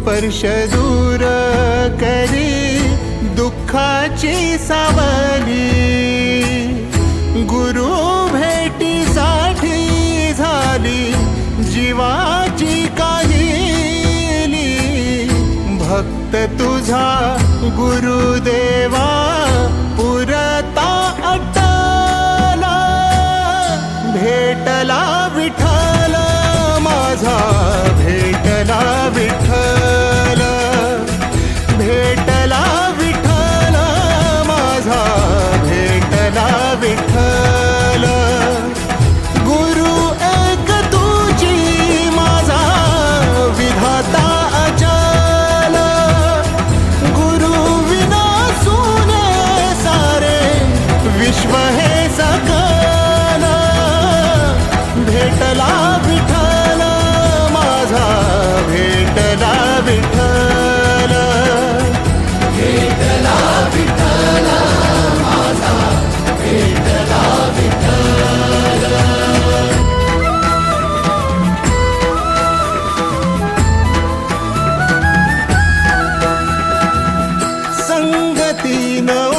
स्पर्श दूर करी दुःखाची सावली। गुरु भेटीसाठी झाली जीवाची काहिली। भक्त तुझा गुरुदेवा पुरता अटला। भेटला विठ्ठल माझा, भेटला विठ्ठल, भेटला विठ्ठल माझा, भेटला विठ्ठल। गुरु एक तुझी माझा विधाता अचल। गुरु विना सुने सारे विश्व हे सकल। भेटला विठ्ठल माझा, भेटला विठ्ठल, भेटला विठ्ठल माझा, भेटला विठ्ठल। संगतीनं